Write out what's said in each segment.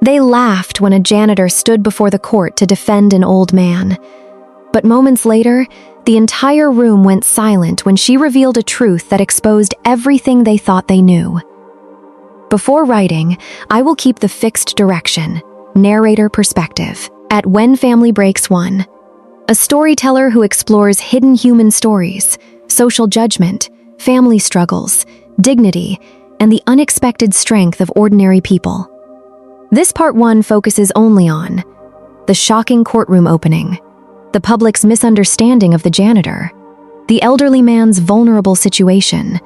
They laughed when a janitor stood before the court to defend an old man. But moments later, the entire room went silent when she revealed a truth that exposed everything they thought they knew. Before writing, I will keep the fixed direction, narrator perspective, at When Family Breaks One, a storyteller who explores hidden human stories, social judgment, family struggles, dignity, and the unexpected strength of ordinary people. This part 1 focuses only on the shocking courtroom opening, the public's misunderstanding of the janitor, the elderly man's vulnerable situation,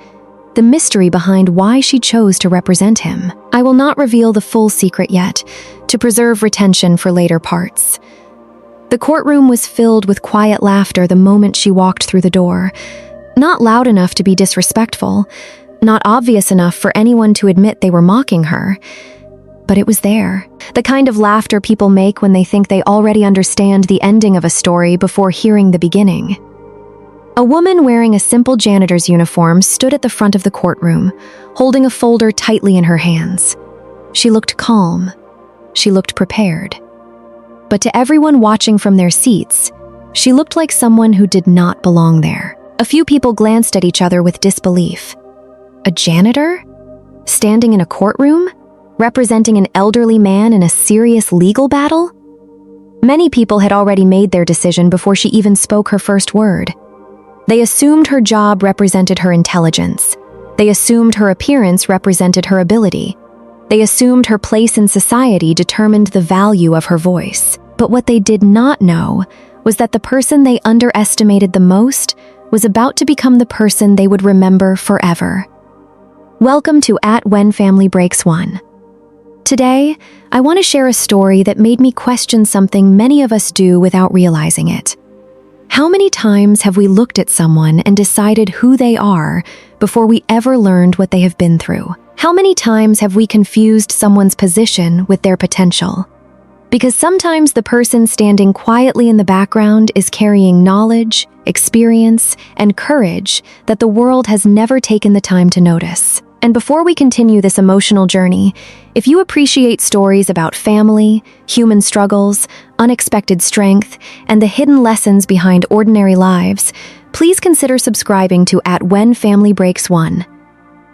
the mystery behind why she chose to represent him. I will not reveal the full secret yet, to preserve retention for later parts. The courtroom was filled with quiet laughter the moment she walked through the door, not loud enough to be disrespectful, not obvious enough for anyone to admit they were mocking her. But it was there, the kind of laughter people make when they think they already understand the ending of a story before hearing the beginning. A woman wearing a simple janitor's uniform stood at the front of the courtroom, holding a folder tightly in her hands. She looked calm. She looked prepared. But to everyone watching from their seats, she looked like someone who did not belong there. A few people glanced at each other with disbelief. A janitor? Standing in a courtroom? Representing an elderly man in a serious legal battle? Many people had already made their decision before she even spoke her first word. They assumed her job represented her intelligence. They assumed her appearance represented her ability. They assumed her place in society determined the value of her voice. But what they did not know was that the person they underestimated the most was about to become the person they would remember forever. Welcome to When Family Breaks One. Today, I want to share a story that made me question something many of us do without realizing it. How many times have we looked at someone and decided who they are before we ever learned what they have been through? How many times have we confused someone's position with their potential? Because sometimes the person standing quietly in the background is carrying knowledge, experience, and courage that the world has never taken the time to notice. And before we continue this emotional journey, if you appreciate stories about family, human struggles, unexpected strength, and the hidden lessons behind ordinary lives, please consider subscribing to When Family Breaks One.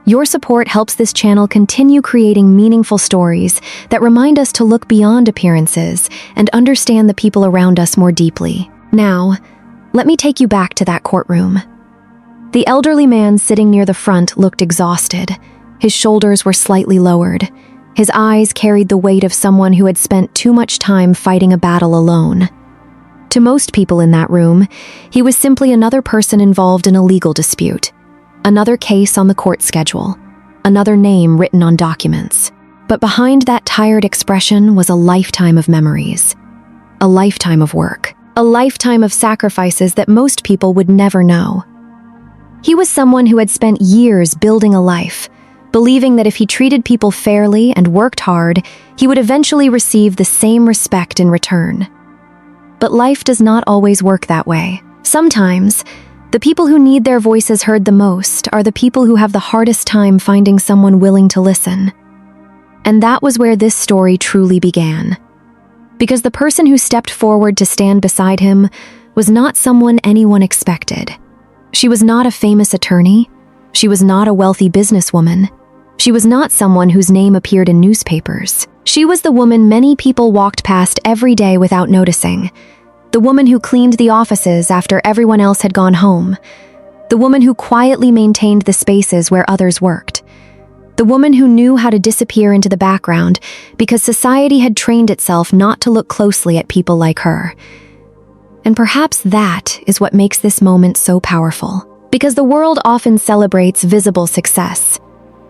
Your support helps this channel continue creating meaningful stories that remind us to look beyond appearances and understand the people around us more deeply. Now, let me take you back to that courtroom. The elderly man sitting near the front looked exhausted. His shoulders were slightly lowered. His eyes carried the weight of someone who had spent too much time fighting a battle alone. To most people in that room, he was simply another person involved in a legal dispute, another case on the court schedule, another name written on documents. But behind that tired expression was a lifetime of memories, a lifetime of work, a lifetime of sacrifices that most people would never know. He was someone who had spent years building a life, believing that if he treated people fairly and worked hard, he would eventually receive the same respect in return. But life does not always work that way. Sometimes, the people who need their voices heard the most are the people who have the hardest time finding someone willing to listen. And that was where this story truly began. Because the person who stepped forward to stand beside him was not someone anyone expected. She was not a famous attorney. She was not a wealthy businesswoman. She was not someone whose name appeared in newspapers. She was the woman many people walked past every day without noticing. The woman who cleaned the offices after everyone else had gone home. The woman who quietly maintained the spaces where others worked. The woman who knew how to disappear into the background because society had trained itself not to look closely at people like her. And perhaps that is what makes this moment so powerful. Because the world often celebrates visible success.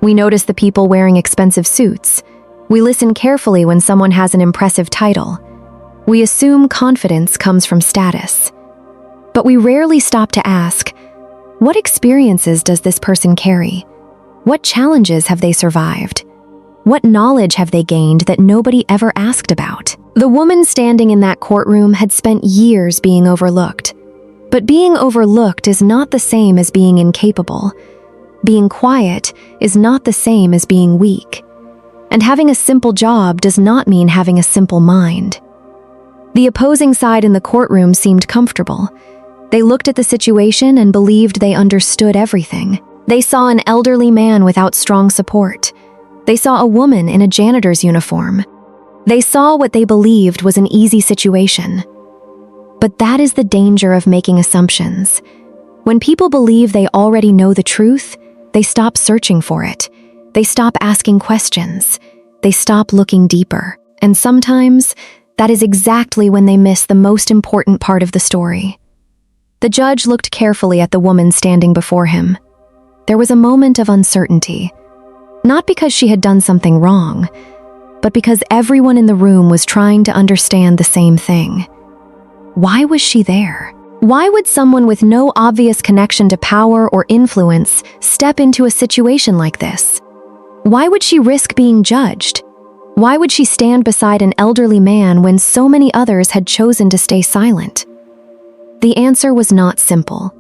We notice the people wearing expensive suits. We listen carefully when someone has an impressive title. We assume confidence comes from status. But we rarely stop to ask, what experiences does this person carry? What challenges have they survived? What knowledge have they gained that nobody ever asked about? The woman standing in that courtroom had spent years being overlooked. But being overlooked is not the same as being incapable. Being quiet is not the same as being weak. And having a simple job does not mean having a simple mind. The opposing side in the courtroom seemed comfortable. They looked at the situation and believed they understood everything. They saw an elderly man without strong support. They saw a woman in a janitor's uniform. They saw what they believed was an easy situation. But that is the danger of making assumptions. When people believe they already know the truth, they stop searching for it. They stop asking questions. They stop looking deeper. And sometimes, that is exactly when they miss the most important part of the story. The judge looked carefully at the woman standing before him. There was a moment of uncertainty, not because she had done something wrong, but because everyone in the room was trying to understand the same thing. Why was she there? Why would someone with no obvious connection to power or influence step into a situation like this? Why would she risk being judged? Why would she stand beside an elderly man when so many others had chosen to stay silent? The answer was not simple.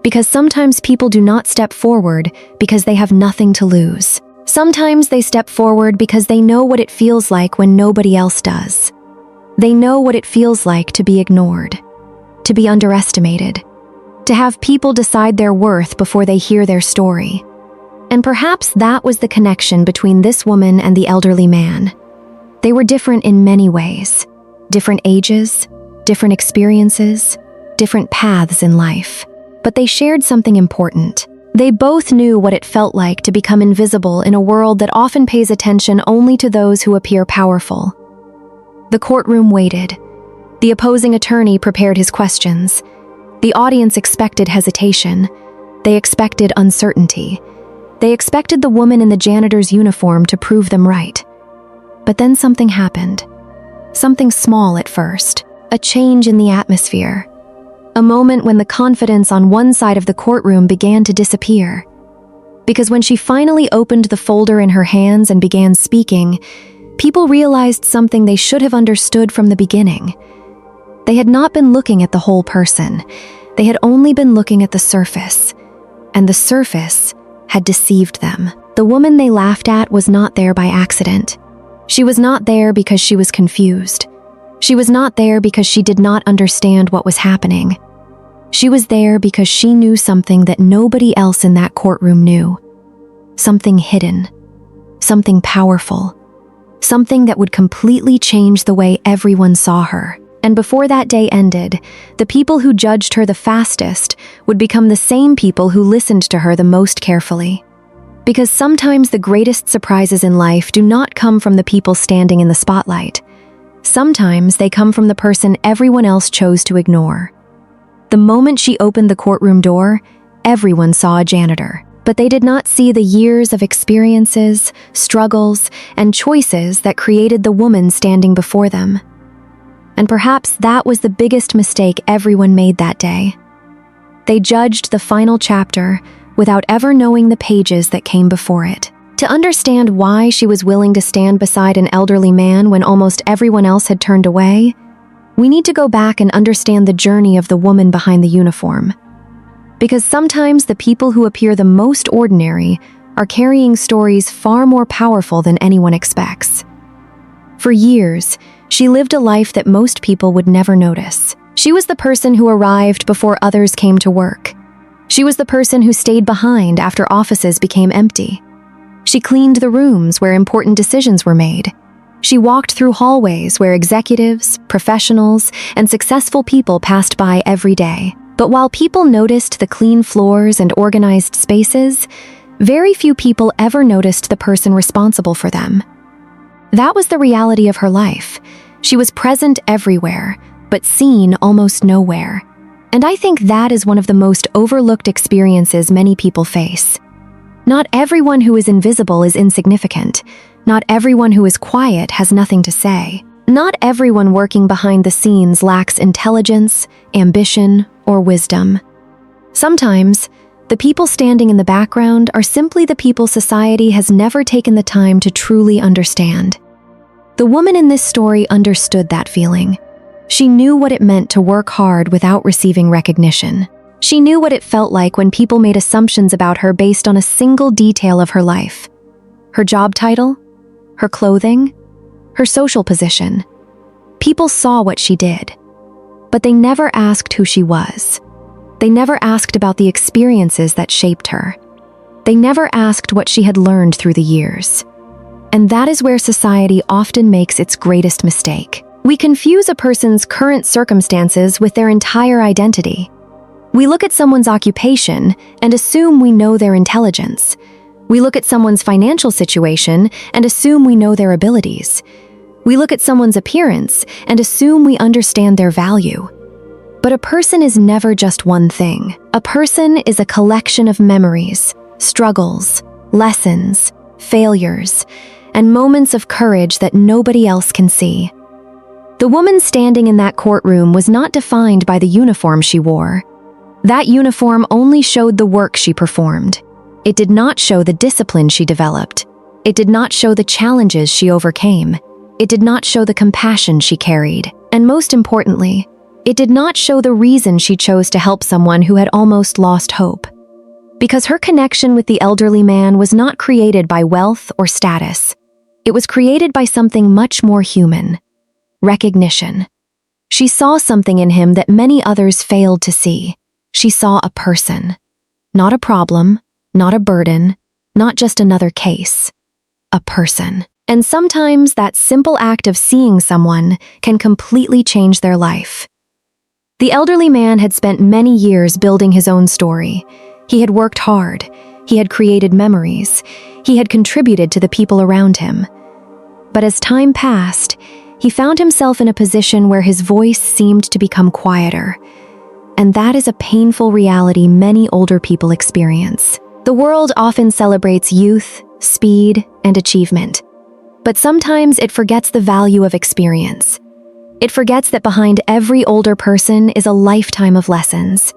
Because sometimes people do not step forward because they have nothing to lose. Sometimes they step forward because they know what it feels like when nobody else does. They know what it feels like to be ignored, to be underestimated, to have people decide their worth before they hear their story. And perhaps that was the connection between this woman and the elderly man. They were different in many ways. Different ages, different experiences, different paths in life. But they shared something important. They both knew what it felt like to become invisible in a world that often pays attention only to those who appear powerful. The courtroom waited. The opposing attorney prepared his questions. The audience expected hesitation. They expected uncertainty. They expected the woman in the janitor's uniform to prove them right. But then something happened. Something small at first. A change in the atmosphere. A moment when the confidence on one side of the courtroom began to disappear. Because when she finally opened the folder in her hands and began speaking, people realized something they should have understood from the beginning. They had not been looking at the whole person. They had only been looking at the surface. And the surface had deceived them. The woman they laughed at was not there by accident. She was not there because she was confused. She was not there because she did not understand what was happening. She was there because she knew something that nobody else in that courtroom knew. Something hidden. Something powerful. Something that would completely change the way everyone saw her. And before that day ended, the people who judged her the fastest would become the same people who listened to her the most carefully. Because sometimes the greatest surprises in life do not come from the people standing in the spotlight. Sometimes they come from the person everyone else chose to ignore. The moment she opened the courtroom door, everyone saw a janitor. But they did not see the years of experiences, struggles, and choices that created the woman standing before them. And perhaps that was the biggest mistake everyone made that day. They judged the final chapter without ever knowing the pages that came before it. To understand why she was willing to stand beside an elderly man when almost everyone else had turned away, we need to go back and understand the journey of the woman behind the uniform. Because sometimes the people who appear the most ordinary are carrying stories far more powerful than anyone expects. For years, she lived a life that most people would never notice. She was the person who arrived before others came to work. She was the person who stayed behind after offices became empty. She cleaned the rooms where important decisions were made. She walked through hallways where executives, professionals, and successful people passed by every day. But while people noticed the clean floors and organized spaces, very few people ever noticed the person responsible for them. That was the reality of her life. She was present everywhere, but seen almost nowhere. And I think that is one of the most overlooked experiences many people face. Not everyone who is invisible is insignificant. Not everyone who is quiet has nothing to say. Not everyone working behind the scenes lacks intelligence, ambition, or wisdom. Sometimes, the people standing in the background are simply the people society has never taken the time to truly understand. The woman in this story understood that feeling. She knew what it meant to work hard without receiving recognition. She knew what it felt like when people made assumptions about her based on a single detail of her life. Her job title? her clothing, her social position. People saw what she did, but they never asked who she was. They never asked about the experiences that shaped her. They never asked what she had learned through the years. And that is where society often makes its greatest mistake. We confuse a person's current circumstances with their entire identity. We look at someone's occupation and assume we know their intelligence. We look at someone's financial situation and assume we know their abilities. We look at someone's appearance and assume we understand their value. But a person is never just one thing. A person is a collection of memories, struggles, lessons, failures, and moments of courage that nobody else can see. The woman standing in that courtroom was not defined by the uniform she wore. That uniform only showed the work she performed. It did not show the discipline she developed. It did not show the challenges she overcame. It did not show the compassion she carried. And most importantly, it did not show the reason she chose to help someone who had almost lost hope. Because her connection with the elderly man was not created by wealth or status. It was created by something much more human: recognition. She saw something in him that many others failed to see. She saw a person. Not a problem, not a burden, not just another case. A person. And sometimes that simple act of seeing someone can completely change their life. The elderly man had spent many years building his own story. He had worked hard. He had created memories. He had contributed to the people around him. But as time passed, he found himself in a position where his voice seemed to become quieter. And that is a painful reality many older people experience. The world often celebrates youth, speed, and achievement. But sometimes it forgets the value of experience. It forgets that behind every older person is a lifetime of lessons.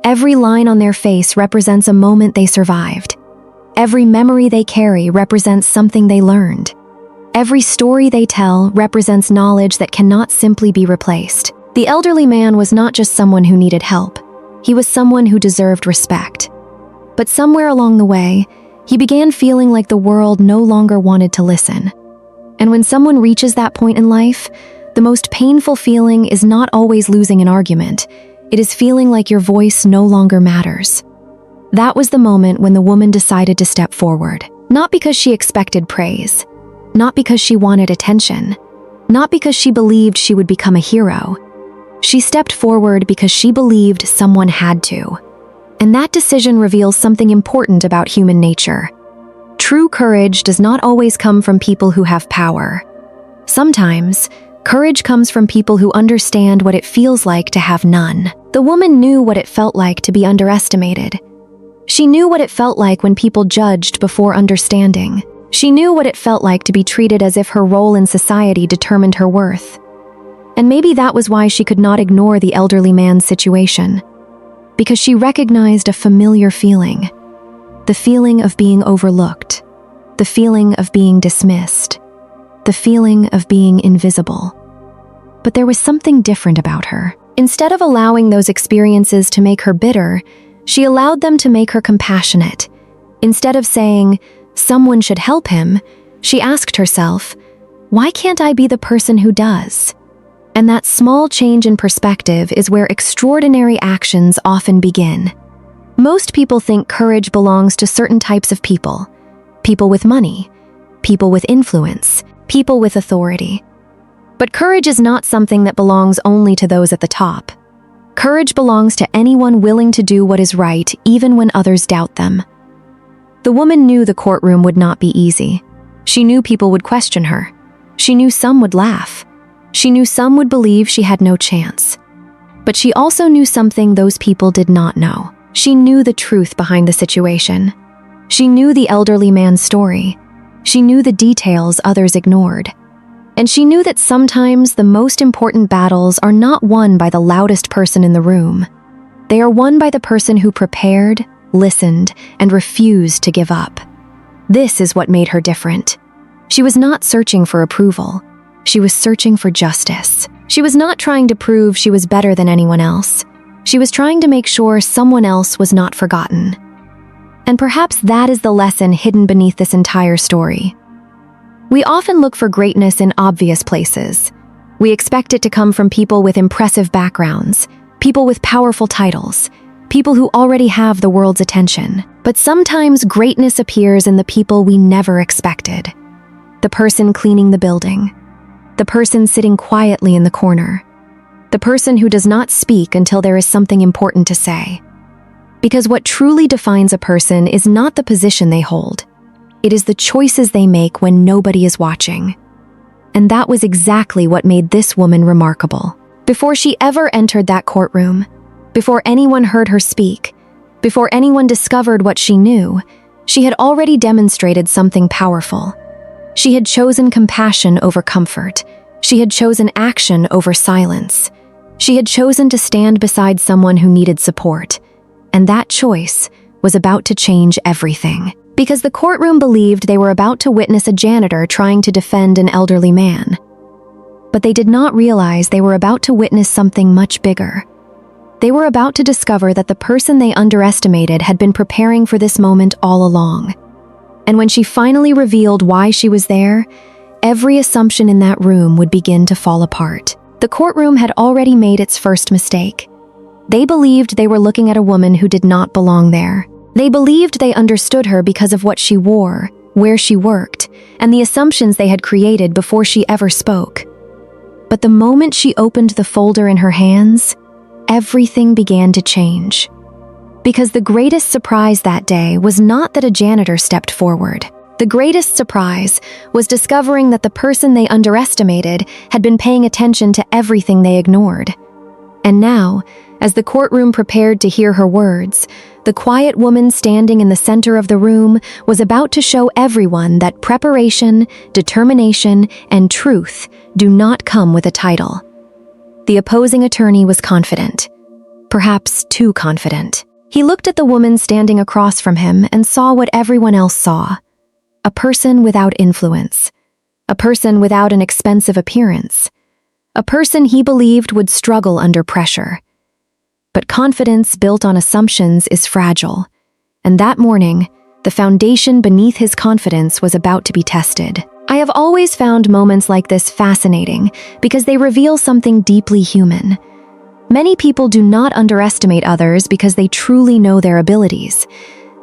Every line on their face represents a moment they survived. Every memory they carry represents something they learned. Every story they tell represents knowledge that cannot simply be replaced. The elderly man was not just someone who needed help. He was someone who deserved respect. But somewhere along the way, he began feeling like the world no longer wanted to listen. And when someone reaches that point in life, the most painful feeling is not always losing an argument. It is feeling like your voice no longer matters. That was the moment when the woman decided to step forward. Not because she expected praise. Not because she wanted attention. Not because she believed she would become a hero. She stepped forward because she believed someone had to. And that decision reveals something important about human nature. True courage does not always come from people who have power. Sometimes, courage comes from people who understand what it feels like to have none. The woman knew what it felt like to be underestimated. She knew what it felt like when people judged before understanding. She knew what it felt like to be treated as if her role in society determined her worth. And maybe that was why she could not ignore the elderly man's situation. Because she recognized a familiar feeling. The feeling of being overlooked. The feeling of being dismissed. The feeling of being invisible. But there was something different about her. Instead of allowing those experiences to make her bitter, she allowed them to make her compassionate. Instead of saying, "Someone should help him," she asked herself, "Why can't I be the person who does?" And that small change in perspective is where extraordinary actions often begin. Most people think courage belongs to certain types of people. People with money, people with influence, people with authority. But courage is not something that belongs only to those at the top. Courage belongs to anyone willing to do what is right, even when others doubt them. The woman knew the courtroom would not be easy. She knew people would question her. She knew some would laugh. She knew some would believe she had no chance. But she also knew something those people did not know. She knew the truth behind the situation. She knew the elderly man's story. She knew the details others ignored. And she knew that sometimes the most important battles are not won by the loudest person in the room. They are won by the person who prepared, listened, and refused to give up. This is what made her different. She was not searching for approval. She was searching for justice. She was not trying to prove she was better than anyone else. She was trying to make sure someone else was not forgotten. And perhaps that is the lesson hidden beneath this entire story. We often look for greatness in obvious places. We expect it to come from people with impressive backgrounds, people with powerful titles, people who already have the world's attention. But sometimes greatness appears in the people we never expected. The person cleaning the building, the person sitting quietly in the corner, the person who does not speak until there is something important to say. Because what truly defines a person is not the position they hold. It is the choices they make when nobody is watching. And that was exactly what made this woman remarkable. Before she ever entered that courtroom, before anyone heard her speak, before anyone discovered what she knew, she had already demonstrated something powerful. She had chosen compassion over comfort. She had chosen action over silence. She had chosen to stand beside someone who needed support. And that choice was about to change everything. Because the courtroom believed they were about to witness a janitor trying to defend an elderly man. But they did not realize they were about to witness something much bigger. They were about to discover that the person they underestimated had been preparing for this moment all along. And when she finally revealed why she was there, every assumption in that room would begin to fall apart. The courtroom had already made its first mistake. They believed they were looking at a woman who did not belong there. They believed they understood her because of what she wore, where she worked, and the assumptions they had created before she ever spoke. But the moment she opened the folder in her hands, everything began to change. Because the greatest surprise that day was not that a janitor stepped forward. The greatest surprise was discovering that the person they underestimated had been paying attention to everything they ignored. And now, as the courtroom prepared to hear her words, the quiet woman standing in the center of the room was about to show everyone that preparation, determination, and truth do not come with a title. The opposing attorney was confident, perhaps too confident. He looked at the woman standing across from him and saw what everyone else saw: a person without influence, a person without an expensive appearance, a person he believed would struggle under pressure. But confidence built on assumptions is fragile, and that morning, the foundation beneath his confidence was about to be tested. I have always found moments like this fascinating because they reveal something deeply human. Many people do not underestimate others because they truly know their abilities.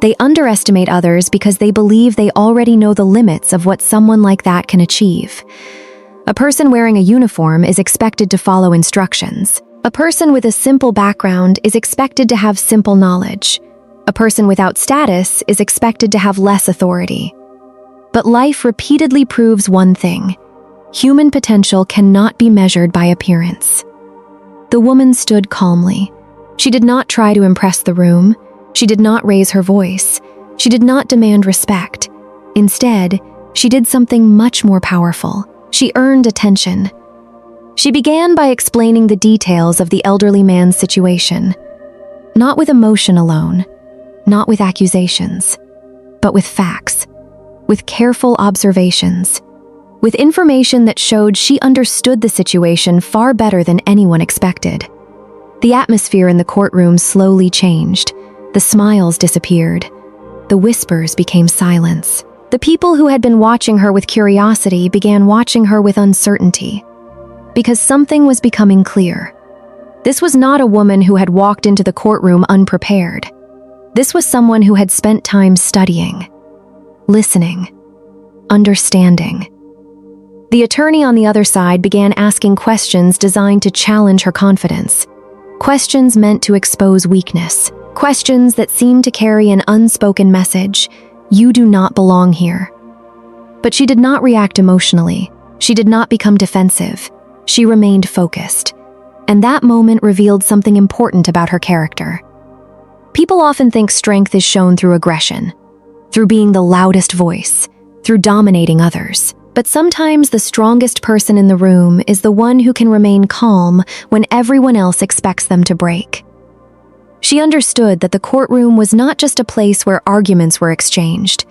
They underestimate others because they believe they already know the limits of what someone like that can achieve. A person wearing a uniform is expected to follow instructions. A person with a simple background is expected to have simple knowledge. A person without status is expected to have less authority. But life repeatedly proves one thing: human potential cannot be measured by appearance. The woman stood calmly. She did not try to impress the room. She did not raise her voice. She did not demand respect. Instead, she did something much more powerful. She earned attention. She began by explaining the details of the elderly man's situation. Not with emotion alone, not with accusations, but with facts, with careful observations, with information that showed she understood the situation far better than anyone expected. The atmosphere in the courtroom slowly changed. The smiles disappeared. The whispers became silence. The people who had been watching her with curiosity began watching her with uncertainty. Because something was becoming clear. This was not a woman who had walked into the courtroom unprepared. This was someone who had spent time studying, listening, understanding. The attorney on the other side began asking questions designed to challenge her confidence. Questions meant to expose weakness. Questions that seemed to carry an unspoken message: you do not belong here. But she did not react emotionally. She did not become defensive. She remained focused, and that moment revealed something important about her character. People often think strength is shown through aggression, through being the loudest voice, through dominating others. But sometimes the strongest person in the room is the one who can remain calm when everyone else expects them to break. She understood that the courtroom was not just a place where arguments were exchanged.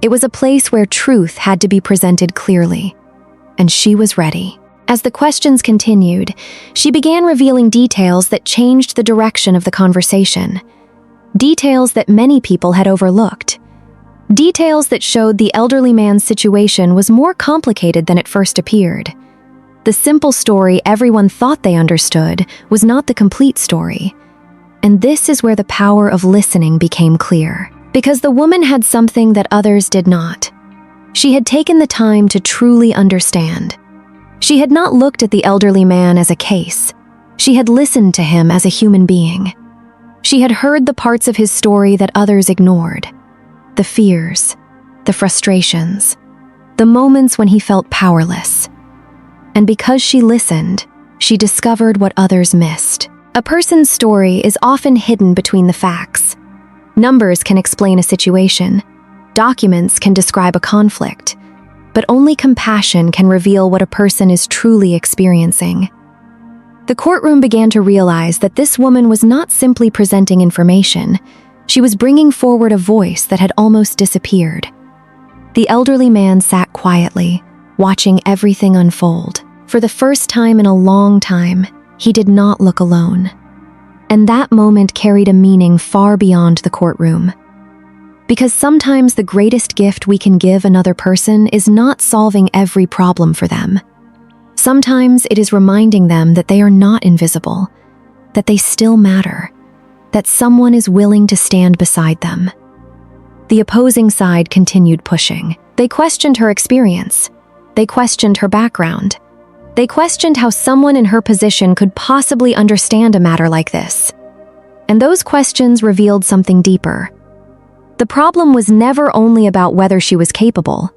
It was a place where truth had to be presented clearly, and she was ready. As the questions continued, she began revealing details that changed the direction of the conversation. Details that many people had overlooked. Details that showed the elderly man's situation was more complicated than it first appeared. The simple story everyone thought they understood was not the complete story. And this is where the power of listening became clear. Because the woman had something that others did not. She had taken the time to truly understand. She had not looked at the elderly man as a case. She had listened to him as a human being. She had heard the parts of his story that others ignored. The fears, the frustrations, the moments when he felt powerless. And because she listened, she discovered what others missed. A person's story is often hidden between the facts. Numbers can explain a situation. Documents can describe a conflict. But only compassion can reveal what a person is truly experiencing. The courtroom began to realize that this woman was not simply presenting information. She was bringing forward a voice that had almost disappeared. The elderly man sat quietly, watching everything unfold. For the first time in a long time, he did not look alone. And that moment carried a meaning far beyond the courtroom. Because sometimes the greatest gift we can give another person is not solving every problem for them. Sometimes it is reminding them that they are not invisible, that they still matter, that someone is willing to stand beside them. The opposing side continued pushing. They questioned her experience. They questioned her background. They questioned how someone in her position could possibly understand a matter like this. And those questions revealed something deeper. The problem was never only about whether she was capable.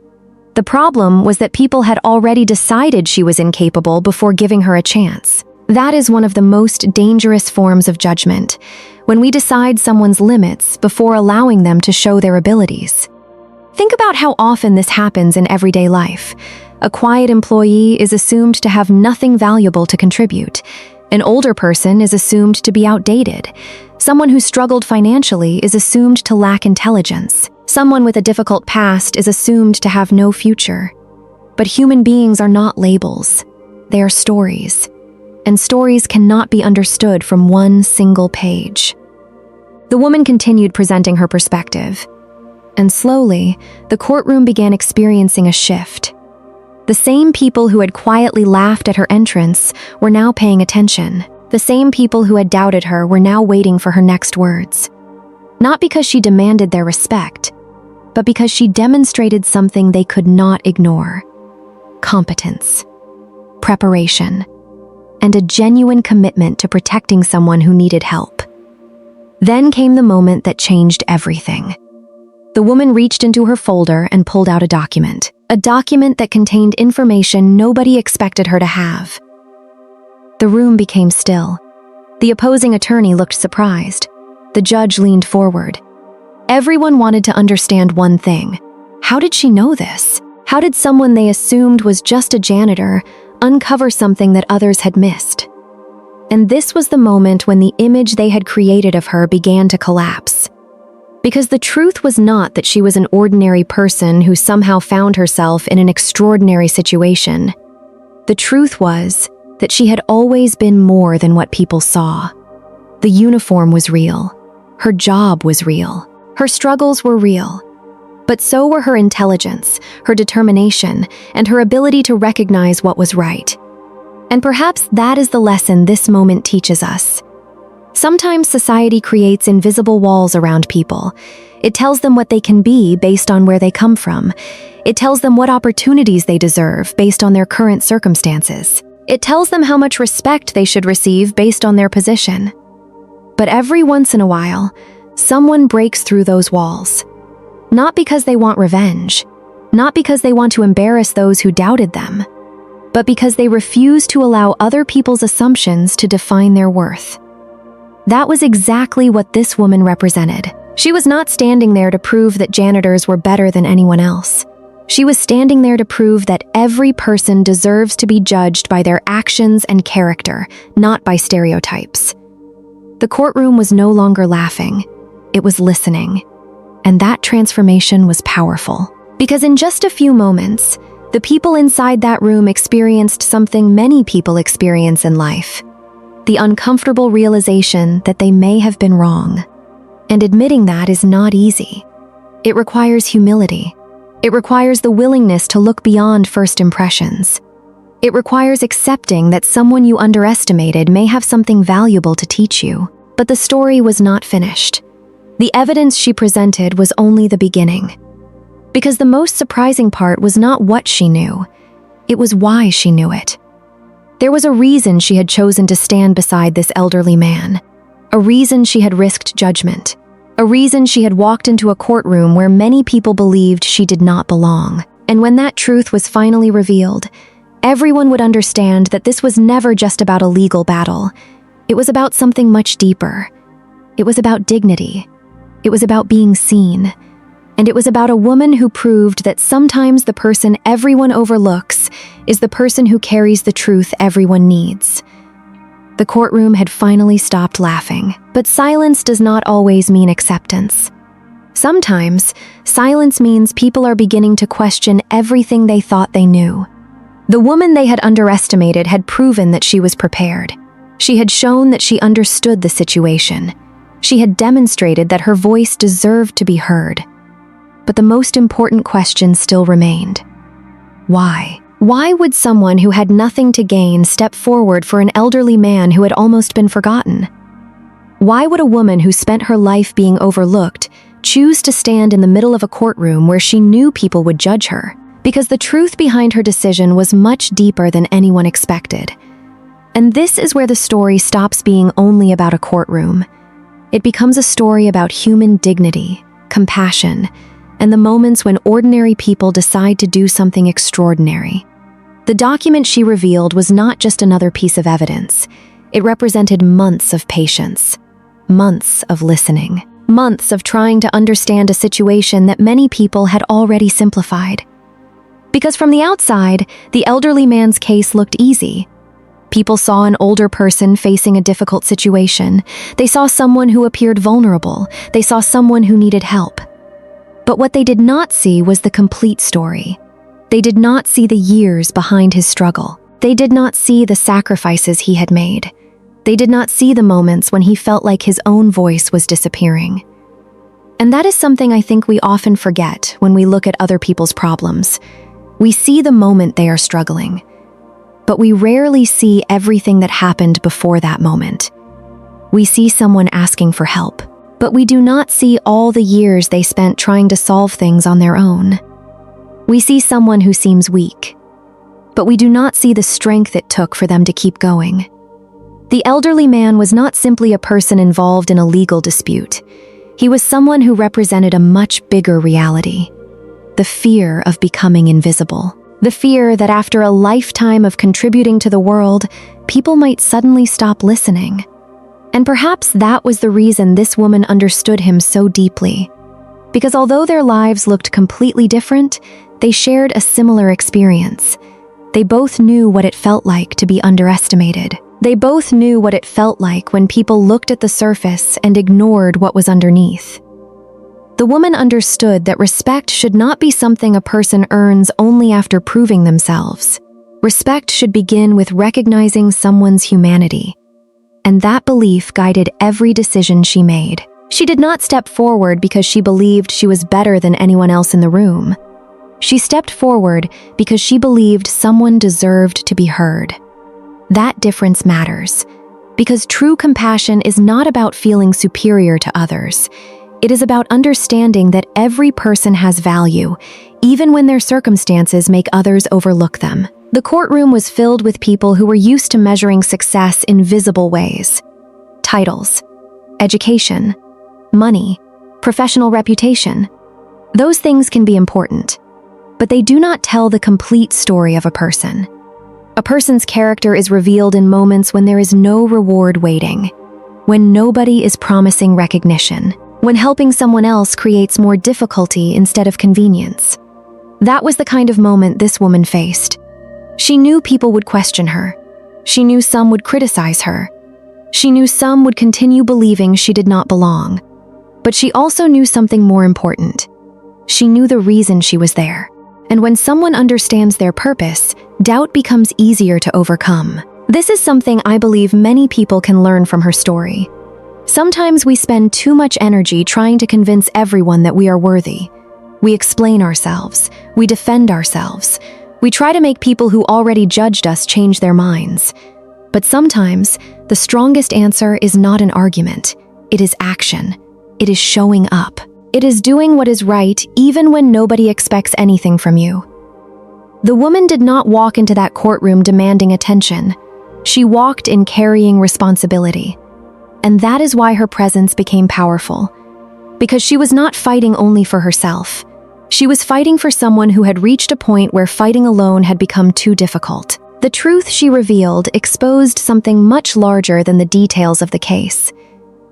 The problem was that people had already decided she was incapable before giving her a chance. That is one of the most dangerous forms of judgment, when we decide someone's limits before allowing them to show their abilities. Think about how often this happens in everyday life. A quiet employee is assumed to have nothing valuable to contribute. An older person is assumed to be outdated. Someone who struggled financially is assumed to lack intelligence. Someone with a difficult past is assumed to have no future. But human beings are not labels. They are stories. And stories cannot be understood from one single page. The woman continued presenting her perspective. And slowly, the courtroom began experiencing a shift. The same people who had quietly laughed at her entrance were now paying attention. The same people who had doubted her were now waiting for her next words. Not because she demanded their respect, but because she demonstrated something they could not ignore: competence, preparation, and a genuine commitment to protecting someone who needed help. Then came the moment that changed everything. The woman reached into her folder and pulled out a document that contained information nobody expected her to have. The room became still. The opposing attorney looked surprised. The judge leaned forward. Everyone wanted to understand one thing. How did she know this? How did someone they assumed was just a janitor uncover something that others had missed? And this was the moment when the image they had created of her began to collapse. Because the truth was not that she was an ordinary person who somehow found herself in an extraordinary situation. The truth was that she had always been more than what people saw. The uniform was real. Her job was real. Her struggles were real. But so were her intelligence, her determination, and her ability to recognize what was right. And perhaps that is the lesson this moment teaches us. Sometimes society creates invisible walls around people. It tells them what they can be based on where they come from. It tells them what opportunities they deserve based on their current circumstances. It tells them how much respect they should receive based on their position. But every once in a while, someone breaks through those walls. Not because they want revenge, not because they want to embarrass those who doubted them, but because they refuse to allow other people's assumptions to define their worth. That was exactly what this woman represented. She was not standing there to prove that janitors were better than anyone else. She was standing there to prove that every person deserves to be judged by their actions and character, not by stereotypes. The courtroom was no longer laughing. It was listening. And that transformation was powerful. Because in just a few moments, the people inside that room experienced something many people experience in life: the uncomfortable realization that they may have been wrong. And admitting that is not easy. It requires humility. It requires the willingness to look beyond first impressions. It requires accepting that someone you underestimated may have something valuable to teach you. But the story was not finished. The evidence she presented was only the beginning. Because the most surprising part was not what she knew, it was why she knew it. There was a reason she had chosen to stand beside this elderly man, a reason she had risked judgment, a reason she had walked into a courtroom where many people believed she did not belong. And when that truth was finally revealed, everyone would understand that this was never just about a legal battle. It was about something much deeper. It was about dignity. It was about being seen. And it was about a woman who proved that sometimes the person everyone overlooks is the person who carries the truth everyone needs. The courtroom had finally stopped laughing, but silence does not always mean acceptance. Sometimes, silence means people are beginning to question everything they thought they knew. The woman they had underestimated had proven that she was prepared. She had shown that she understood the situation. She had demonstrated that her voice deserved to be heard. But the most important question still remained. Why? Why would someone who had nothing to gain step forward for an elderly man who had almost been forgotten? Why would a woman who spent her life being overlooked choose to stand in the middle of a courtroom where she knew people would judge her? Because the truth behind her decision was much deeper than anyone expected. And this is where the story stops being only about a courtroom. It becomes a story about human dignity, compassion, and the moments when ordinary people decide to do something extraordinary. The document she revealed was not just another piece of evidence. It represented months of patience, months of listening, months of trying to understand a situation that many people had already simplified. Because from the outside, the elderly man's case looked easy. People saw an older person facing a difficult situation. They saw someone who appeared vulnerable. They saw someone who needed help. But what they did not see was the complete story. They did not see the years behind his struggle. They did not see the sacrifices he had made. They did not see the moments when he felt like his own voice was disappearing. And that is something I think we often forget when we look at other people's problems. We see the moment they are struggling, but we rarely see everything that happened before that moment. We see someone asking for help, but we do not see all the years they spent trying to solve things on their own. We see someone who seems weak, but we do not see the strength it took for them to keep going. The elderly man was not simply a person involved in a legal dispute. He was someone who represented a much bigger reality. The fear of becoming invisible. The fear that after a lifetime of contributing to the world, people might suddenly stop listening. And perhaps that was the reason this woman understood him so deeply. Because although their lives looked completely different, they shared a similar experience. They both knew what it felt like to be underestimated. They both knew what it felt like when people looked at the surface and ignored what was underneath. The woman understood that respect should not be something a person earns only after proving themselves. Respect should begin with recognizing someone's humanity. And that belief guided every decision she made. She did not step forward because she believed she was better than anyone else in the room. She stepped forward because she believed someone deserved to be heard. That difference matters, because true compassion is not about feeling superior to others. It is about understanding that every person has value, even when their circumstances make others overlook them. The courtroom was filled with people who were used to measuring success in visible ways. Titles, education, money, professional reputation. Those things can be important, but they do not tell the complete story of a person. A person's character is revealed in moments when there is no reward waiting, when nobody is promising recognition, when helping someone else creates more difficulty instead of convenience. That was the kind of moment this woman faced. She knew people would question her. She knew some would criticize her. She knew some would continue believing she did not belong. But she also knew something more important. She knew the reason she was there. And when someone understands their purpose, doubt becomes easier to overcome. This is something I believe many people can learn from her story. Sometimes we spend too much energy trying to convince everyone that we are worthy. We explain ourselves. We defend ourselves. We try to make people who already judged us change their minds. But sometimes, the strongest answer is not an argument. It is action. It is showing up. It is doing what is right even when nobody expects anything from you. The woman did not walk into that courtroom demanding attention. She walked in carrying responsibility. And that is why her presence became powerful. Because she was not fighting only for herself. She was fighting for someone who had reached a point where fighting alone had become too difficult. The truth she revealed exposed something much larger than the details of the case.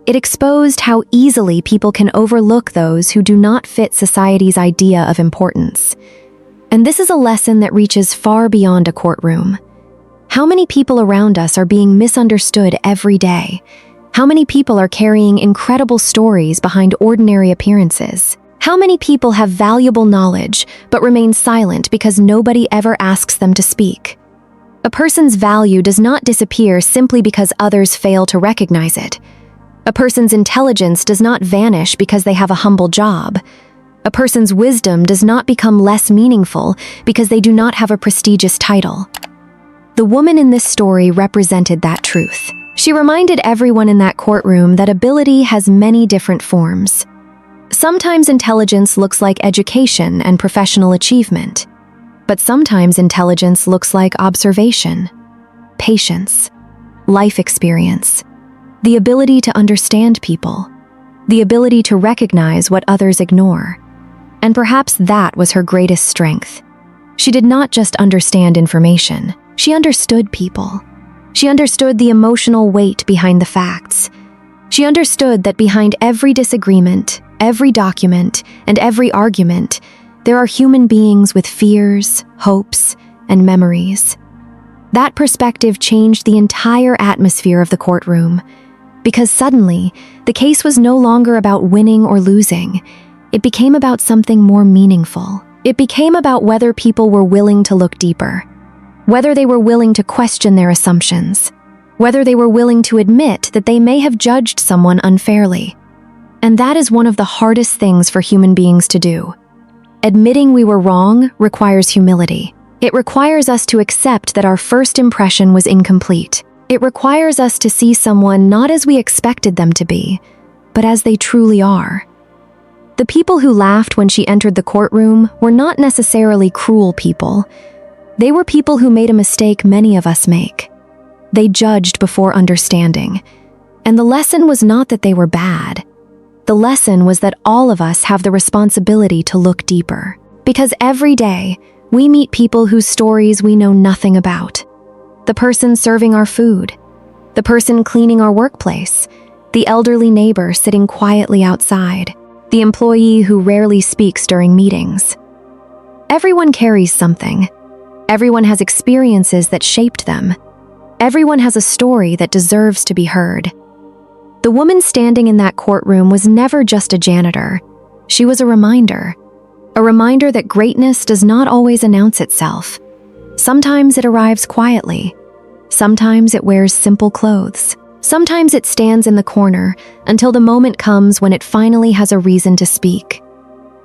It exposed how easily people can overlook those who do not fit society's idea of importance. And this is a lesson that reaches far beyond a courtroom. How many people around us are being misunderstood every day? How many people are carrying incredible stories behind ordinary appearances? How many people have valuable knowledge but remain silent because nobody ever asks them to speak? A person's value does not disappear simply because others fail to recognize it. A person's intelligence does not vanish because they have a humble job. A person's wisdom does not become less meaningful because they do not have a prestigious title. The woman in this story represented that truth. She reminded everyone in that courtroom that ability has many different forms. Sometimes intelligence looks like education and professional achievement, but sometimes intelligence looks like observation, patience, life experience, the ability to understand people, the ability to recognize what others ignore. And perhaps that was her greatest strength. She did not just understand information, she understood people. She understood the emotional weight behind the facts. She understood that behind every disagreement, every document, and every argument, there are human beings with fears, hopes, and memories. That perspective changed the entire atmosphere of the courtroom, because suddenly, the case was no longer about winning or losing. It became about something more meaningful. It became about whether people were willing to look deeper, whether they were willing to question their assumptions, whether they were willing to admit that they may have judged someone unfairly. And that is one of the hardest things for human beings to do. Admitting we were wrong requires humility. It requires us to accept that our first impression was incomplete. It requires us to see someone not as we expected them to be, but as they truly are. The people who laughed when she entered the courtroom were not necessarily cruel people. They were people who made a mistake many of us make. They judged before understanding. And the lesson was not that they were bad. The lesson was that all of us have the responsibility to look deeper. Because every day, we meet people whose stories we know nothing about. The person serving our food, the person cleaning our workplace, the elderly neighbor sitting quietly outside, the employee who rarely speaks during meetings. Everyone carries something. Everyone has experiences that shaped them. Everyone has a story that deserves to be heard. The woman standing in that courtroom was never just a janitor. She was a reminder that greatness does not always announce itself. Sometimes it arrives quietly. Sometimes it wears simple clothes. Sometimes it stands in the corner until the moment comes when it finally has a reason to speak.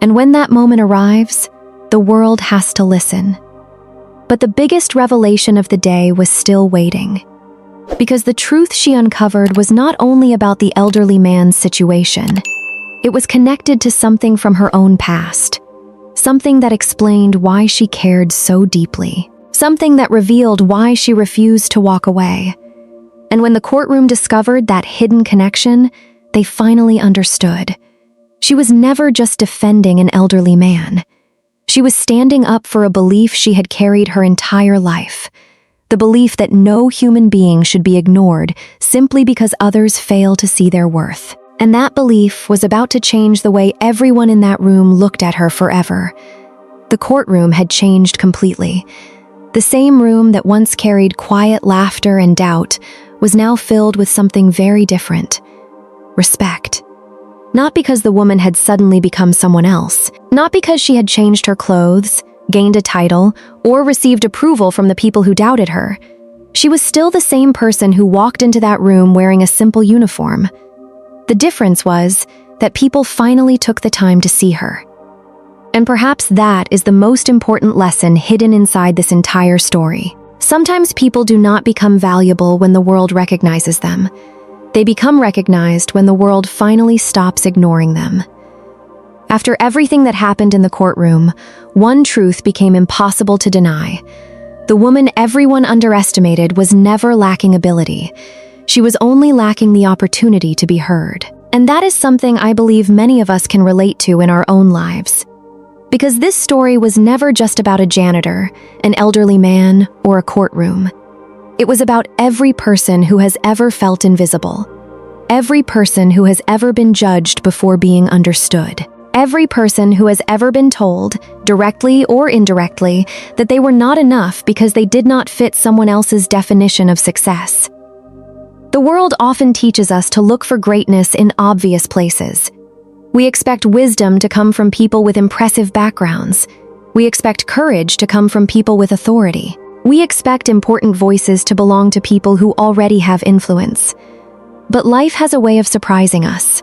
And when that moment arrives, the world has to listen. But the biggest revelation of the day was still waiting. Because the truth she uncovered was not only about the elderly man's situation. It was connected to something from her own past. Something that explained why she cared so deeply. Something that revealed why she refused to walk away. And when the courtroom discovered that hidden connection, they finally understood. She was never just defending an elderly man. She was standing up for a belief she had carried her entire life. The belief that no human being should be ignored simply because others fail to see their worth. And that belief was about to change the way everyone in that room looked at her forever. The courtroom had changed completely. The same room that once carried quiet laughter and doubt was now filled with something very different: respect. Not because the woman had suddenly become someone else, not because she had changed her clothes, gained a title, or received approval from the people who doubted her. She was still the same person who walked into that room wearing a simple uniform. The difference was that people finally took the time to see her. And perhaps that is the most important lesson hidden inside this entire story. Sometimes people do not become valuable when the world recognizes them. They become recognized when the world finally stops ignoring them. After everything that happened in the courtroom, one truth became impossible to deny. The woman everyone underestimated was never lacking ability. She was only lacking the opportunity to be heard. And that is something I believe many of us can relate to in our own lives. Because this story was never just about a janitor, an elderly man, or a courtroom. It was about every person who has ever felt invisible. Every person who has ever been judged before being understood. Every person who has ever been told, directly or indirectly, that they were not enough because they did not fit someone else's definition of success. The world often teaches us to look for greatness in obvious places. We expect wisdom to come from people with impressive backgrounds. We expect courage to come from people with authority. We expect important voices to belong to people who already have influence. But life has a way of surprising us.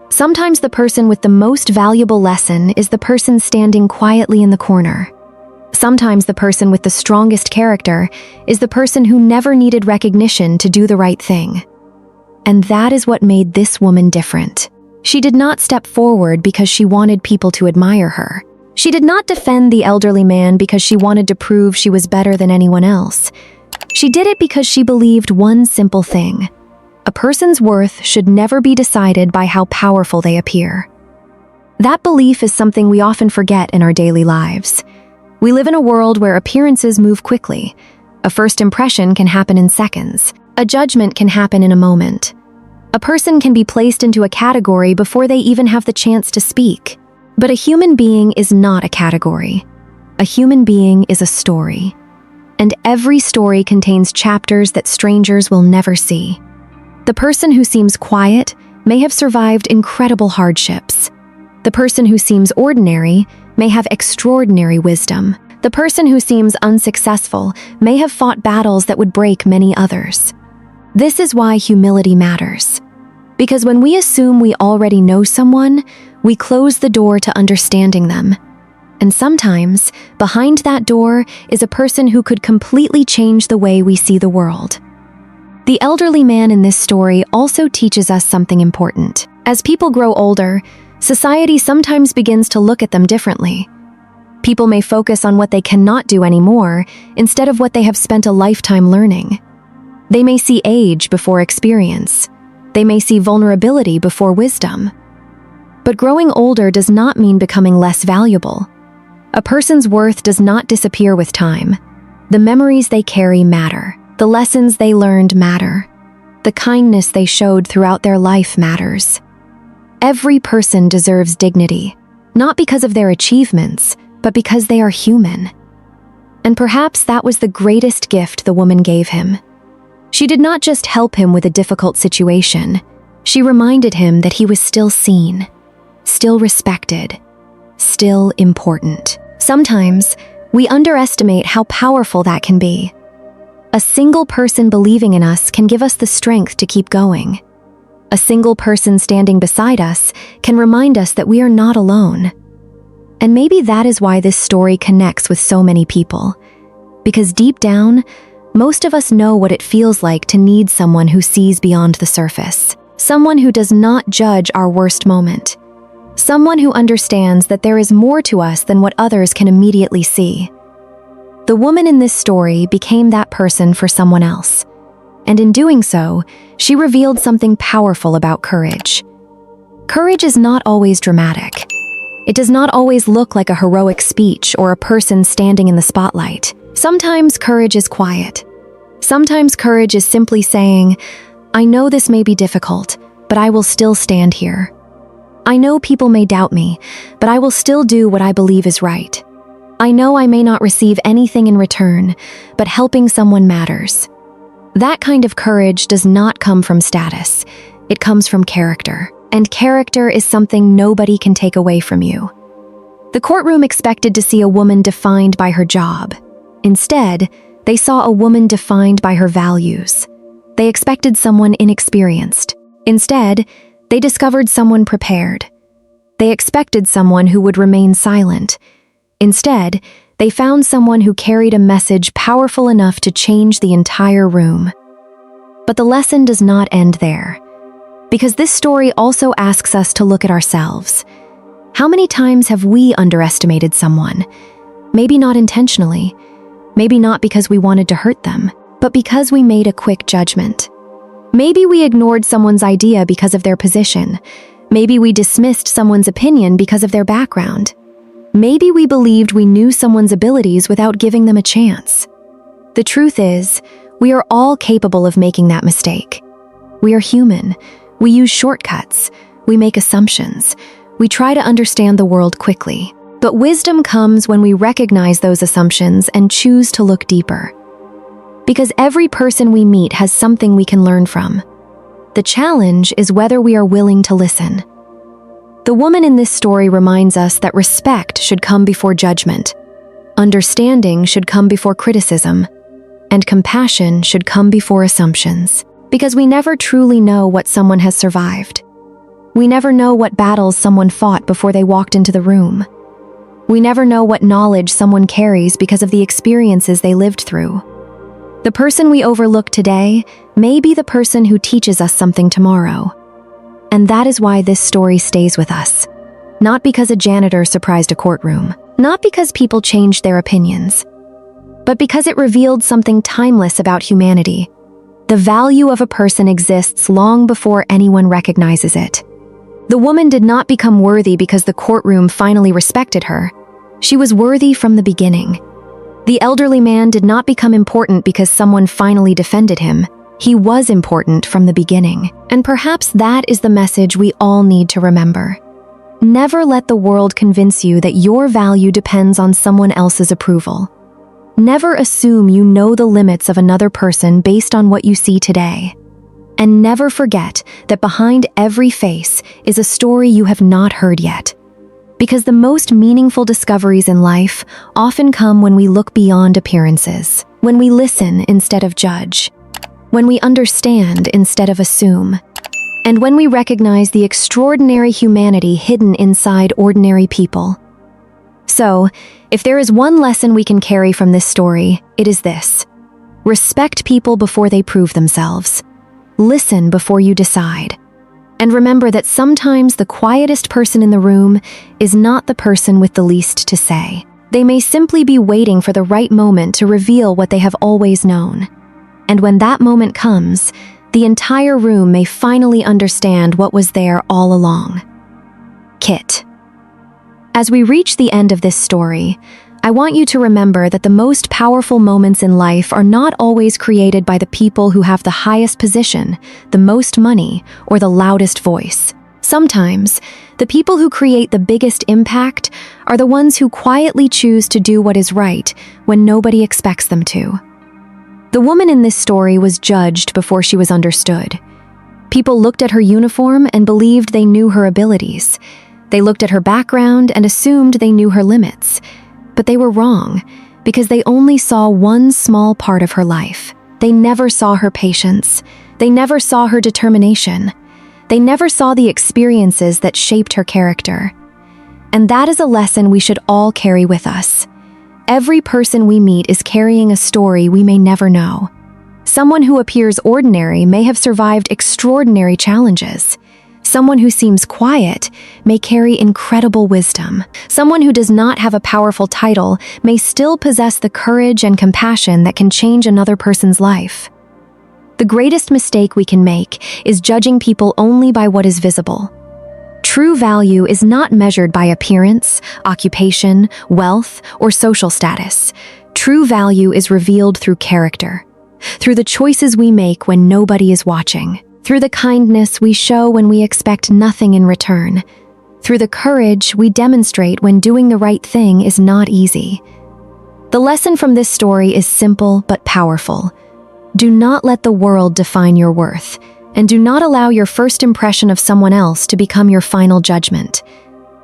Sometimes the person with the most valuable lesson is the person standing quietly in the corner. Sometimes the person with the strongest character is the person who never needed recognition to do the right thing. And that is what made this woman different. She did not step forward because she wanted people to admire her. She did not defend the elderly man because she wanted to prove she was better than anyone else. She did it because she believed one simple thing. A person's worth should never be decided by how powerful they appear. That belief is something we often forget in our daily lives. We live in a world where appearances move quickly. A first impression can happen in seconds. A judgment can happen in a moment. A person can be placed into a category before they even have the chance to speak. But a human being is not a category. A human being is a story. And every story contains chapters that strangers will never see. The person who seems quiet may have survived incredible hardships. The person who seems ordinary may have extraordinary wisdom. The person who seems unsuccessful may have fought battles that would break many others. This is why humility matters. Because when we assume we already know someone, we close the door to understanding them. And sometimes, behind that door is a person who could completely change the way we see the world. The elderly man in this story also teaches us something important. As people grow older, society sometimes begins to look at them differently. People may focus on what they cannot do anymore instead of what they have spent a lifetime learning. They may see age before experience. They may see vulnerability before wisdom. But growing older does not mean becoming less valuable. A person's worth does not disappear with time. The memories they carry matter. The lessons they learned matter. The kindness they showed throughout their life matters. Every person deserves dignity, not because of their achievements, but because they are human. And perhaps that was the greatest gift the woman gave him. She did not just help him with a difficult situation. She reminded him that he was still seen, still respected, still important. Sometimes, we underestimate how powerful that can be. A single person believing in us can give us the strength to keep going. A single person standing beside us can remind us that we are not alone. And maybe that is why this story connects with so many people. Because deep down, most of us know what it feels like to need someone who sees beyond the surface. Someone who does not judge our worst moment. Someone who understands that there is more to us than what others can immediately see. The woman in this story became that person for someone else. And in doing so, she revealed something powerful about courage. Courage is not always dramatic. It does not always look like a heroic speech or a person standing in the spotlight. Sometimes courage is quiet. Sometimes courage is simply saying, I know this may be difficult, but I will still stand here. I know people may doubt me, but I will still do what I believe is right. I know I may not receive anything in return, but helping someone matters. That kind of courage does not come from status. It comes from character. And character is something nobody can take away from you. The courtroom expected to see a woman defined by her job. Instead, they saw a woman defined by her values. They expected someone inexperienced. Instead, they discovered someone prepared. They expected someone who would remain silent. Instead, they found someone who carried a message powerful enough to change the entire room. But the lesson does not end there, because this story also asks us to look at ourselves. How many times have we underestimated someone? Maybe not intentionally, maybe not because we wanted to hurt them, but because we made a quick judgment. Maybe we ignored someone's idea because of their position. Maybe we dismissed someone's opinion because of their background. Maybe we believed we knew someone's abilities without giving them a chance. The truth is, we are all capable of making that mistake. We are human. We use shortcuts. We make assumptions. We try to understand the world quickly. But wisdom comes when we recognize those assumptions and choose to look deeper. Because every person we meet has something we can learn from. The challenge is whether we are willing to listen. The woman in this story reminds us that respect should come before judgment, understanding should come before criticism, and compassion should come before assumptions. Because we never truly know what someone has survived. We never know what battles someone fought before they walked into the room. We never know what knowledge someone carries because of the experiences they lived through. The person we overlook today may be the person who teaches us something tomorrow. And that is why this story stays with us. Not because a janitor surprised a courtroom, not because people changed their opinions, but because it revealed something timeless about humanity. The value of a person exists long before anyone recognizes it. The woman did not become worthy because the courtroom finally respected her. She was worthy from the beginning. The elderly man did not become important because someone finally defended him. He was important from the beginning. And perhaps that is the message we all need to remember. Never let the world convince you that your value depends on someone else's approval. Never assume you know the limits of another person based on what you see today. And never forget that behind every face is a story you have not heard yet. Because the most meaningful discoveries in life often come when we look beyond appearances, when we listen instead of judge, when we understand instead of assume, and when we recognize the extraordinary humanity hidden inside ordinary people. So, if there is one lesson we can carry from this story, it is this: respect people before they prove themselves. Listen before you decide. And remember that sometimes the quietest person in the room is not the person with the least to say. They may simply be waiting for the right moment to reveal what they have always known. And when that moment comes, the entire room may finally understand what was there all along. Kit. As we reach the end of this story, I want you to remember that the most powerful moments in life are not always created by the people who have the highest position, the most money, or the loudest voice. Sometimes, the people who create the biggest impact are the ones who quietly choose to do what is right when nobody expects them to. The woman in this story was judged before she was understood. People looked at her uniform and believed they knew her abilities. They looked at her background and assumed they knew her limits. But they were wrong, because they only saw one small part of her life. They never saw her patience. They never saw her determination. They never saw the experiences that shaped her character. And that is a lesson we should all carry with us. Every person we meet is carrying a story we may never know. Someone who appears ordinary may have survived extraordinary challenges. Someone who seems quiet may carry incredible wisdom. Someone who does not have a powerful title may still possess the courage and compassion that can change another person's life. The greatest mistake we can make is judging people only by what is visible. True value is not measured by appearance, occupation, wealth, or social status. True value is revealed through character, through the choices we make when nobody is watching, through the kindness we show when we expect nothing in return, through the courage we demonstrate when doing the right thing is not easy. The lesson from this story is simple but powerful. Do not let the world define your worth. And do not allow your first impression of someone else to become your final judgment.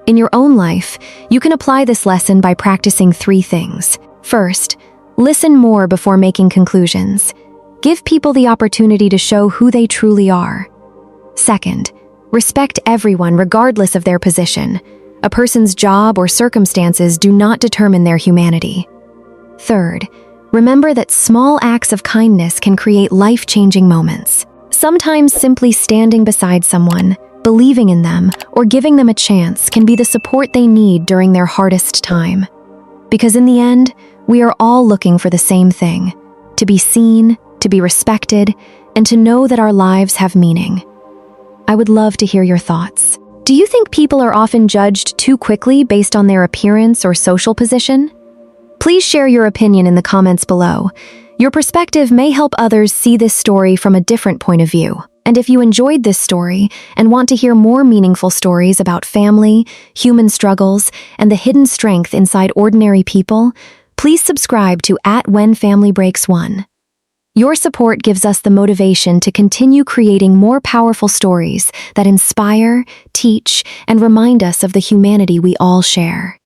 In your own life, you can apply this lesson by practicing 3 things. First, listen more before making conclusions. Give people the opportunity to show who they truly are. Second, Respect everyone regardless of their position. A person's job or circumstances do not determine their humanity. Third, remember that small acts of kindness can create life-changing moments. Sometimes simply standing beside someone, believing in them, or giving them a chance can be the support they need during their hardest time. Because in the end, we are all looking for the same thing: to be seen, to be respected, and to know that our lives have meaning. I would love to hear your thoughts. Do you think people are often judged too quickly based on their appearance or social position? Please share your opinion in the comments below. Your perspective may help others see this story from a different point of view. And if you enjoyed this story and want to hear more meaningful stories about family, human struggles, and the hidden strength inside ordinary people, please subscribe to @WhenFamilyBreaks1. Your support gives us the motivation to continue creating more powerful stories that inspire, teach, and remind us of the humanity we all share.